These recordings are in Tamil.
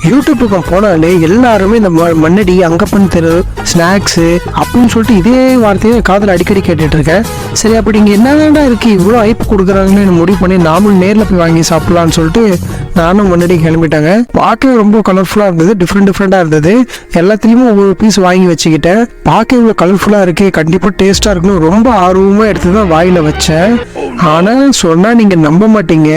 யூடியூப்புக்கு போனாலே எல்லாருமே இந்த மண்ணடி அங்கப்பன் தெரு ஸ்நாக்ஸு அப்படின்னு சொல்லிட்டு இதே வார்த்தையை காதில் அடிக்கடி கேட்டுட்டு இருக்கேன். சரி, அப்படி இங்கே என்னதான்டா இருக்குது, இவ்வளோ ஐப்பு கொடுக்குறாங்கன்னு முடிவு பண்ணி நாமளும் நேரில் போய் வாங்கி சாப்பிட்லான்னு சொல்லிட்டு நானும் முன்னாடி கிளம்பிட்டாங்க. பார்க்கவே ரொம்ப கலர்ஃபுல்லாக இருந்தது, டிஃப்ரெண்ட்டாக இருந்தது. எல்லாத்துலேயுமே ஒவ்வொரு பீஸ் வாங்கி வச்சுக்கிட்டேன். பார்க்க இவ்வளோ கலர்ஃபுல்லாக இருக்குது, கண்டிப்பாக டேஸ்ட்டாக இருக்கணும் ரொம்ப ஆர்வமாக எடுத்து தான் வாயில் வச்சேன். ஆனால் சொன்னால் நீங்கள் நம்ப மாட்டீங்க,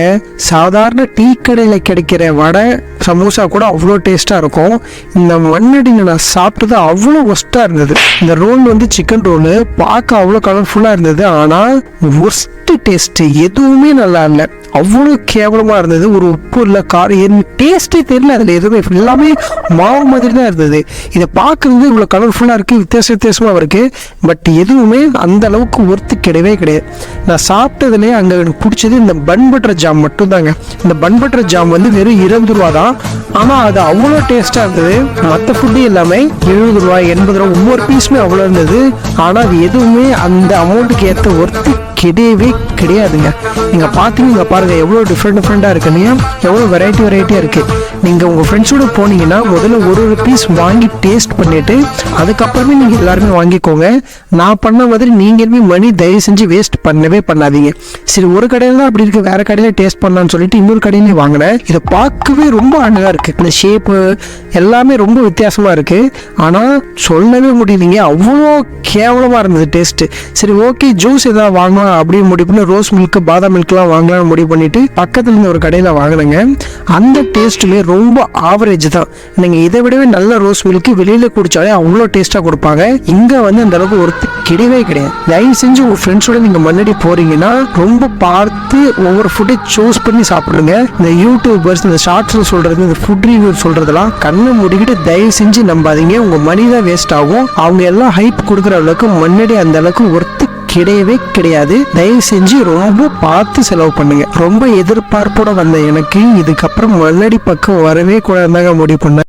சாதாரண டீ கடையில் கிடைக்கிற வடை சமோசா கூட அவ்வளோ டேஸ்ட்டாக இருக்கும். இந்த மண்ணடியில் நான் சாப்பிட்டது அவ்வளோ ஒஸ்ட்டாக இருந்தது. இந்த ரோல் வந்து சிக்கன் ரோலு பார்க்க அவ்வளோ கலர்ஃபுல்லாக இருந்தது, ஆனால் ஒஸ்ட்டு டேஸ்ட்டு எதுவுமே நல்லா இல்லை, அவ்வளோ கேவலமாக இருந்தது. ஒரு உப்பு இல்லை, காரம், டேஸ்ட்டே தெரியல அதில் எதுவுமே, எல்லாமே மாவு மாதிரி தான் இருந்தது. இதை பார்க்குறது இவ்வளோ கலர்ஃபுல்லாக இருக்குது, வித்தியாசமாக இருக்குது, பட் எதுவுமே அந்த அளவுக்கு ஒர்த்து கிடையாது. நான் சாப்பிட்டதுலேயே அங்கே எனக்கு பிடிச்சது இந்த பன் பட்டர் ஜாம் மட்டும்தாங்க. இந்த பன் பட்டர் ஜாம் வந்து வெறும் 20 ரூபா தான், ஆனால் அது அவ்வளோ டேஸ்ட்டாக இருந்தது. மற்ற ஃபுட்டு எல்லாமே 70 ரூபா 80 ரூபா ஒவ்வொரு பீஸுமே அவ்வளோ இருந்தது. ஆனால் அது எதுவுமே அந்த அமௌண்ட்டுக்கு ஏற்ற ஒர்த்து கிடையாதுங்க. நீங்கள் பார்த்தீங்க, இங்கே பாருங்கள் எவ்வளோ டிஃப்ரெண்ட்டாக இருக்குன்னு, எவ்வளோ வெரைட்டியாக இருக்குது. நீங்கள் உங்கள் ஃப்ரெண்ட்ஸோடு போனீங்கன்னா முதல்ல ஒரு பீஸ் வாங்கி டேஸ்ட் பண்ணிவிட்டு அதுக்கப்புறமே நீங்கள் எல்லாருமே வாங்கிக்கோங்க. நான் பண்ண மாதிரி நீங்களுமே மணி தயவு செஞ்சு வேஸ்ட் பண்ணவே பண்ணாதீங்க. சரி, ஒரு கடையில் தான் அப்படி இருக்குது, வேறு கடையில் டேஸ்ட் பண்ணலான்னு சொல்லிட்டு இன்னொரு கடையிலே வாங்கினேன். இதை பார்க்கவே ரொம்ப அழகாக இருக்குது, இந்த ஷேப்பு எல்லாமே ரொம்ப வித்தியாசமாக இருக்குது. ஆனால் சொல்லவே முடியலைங்க, அவ்வளோ கேவலமாக இருந்தது டேஸ்ட்டு. சரி, ஓகே, ஜூஸ் எதாவது வாங்கலாம் அப்படின்னு முடிவு பண்ணி ரோஸ் மில்க் பாதாம் மில்க்லாம் வாங்கலாம்னு முடிவு பண்ணிட்டு பக்கத்துல இருந்து ஒரு கடையில் வாங்கினேங்க. அந்த டேஸ்ட்டுமே ரொம்ப ஆவரேஜ் தான். நீங்கள் இதை விடவே நல்ல ரோஸ் மில்க் வெளியில் குடித்தாலே அவ்வளோ டேஸ்ட்டாக கொடுப்பாங்க. இங்கே வந்து அந்த அளவுக்கு ஒருத்தர் கிடையாது. தயவு செஞ்சு உங்கள் ஃப்ரெண்ட்ஸோட நீங்கள் முன்னாடி போகிறீங்கன்னா ரொம்ப பார்த்து ஒவ்வொரு ஃபுட்டை சூஸ் பண்ணி சாப்பிடுங்க. இந்த யூடியூபர்ஸ் இந்த ஷார்ட்ஸில் சொல்கிறது, இந்த ஃபுட் ரிவ்யூ சொல்கிறதெல்லாம் கண்ணை மூடிக்கிட்டு தயவு செஞ்சு நம்பாதீங்க. உங்கள் மணி தான் வேஸ்ட் ஆகும். அவங்க எல்லாம் ஹைப் கொடுக்குற அளவுக்கு முன்னாடி அந்த அளவுக்கு ஒர்த்து கிடையாது. தயவு செஞ்சு ரொம்ப பார்த்து செலவு பண்ணுங்க. ரொம்ப எதிர்பார்ப்போட வந்த எனக்கு இதுக்கப்புறம் முன்னாடி பக்கம் வரவே கூடாதுதாங்க முடிவு பண்ணேன்.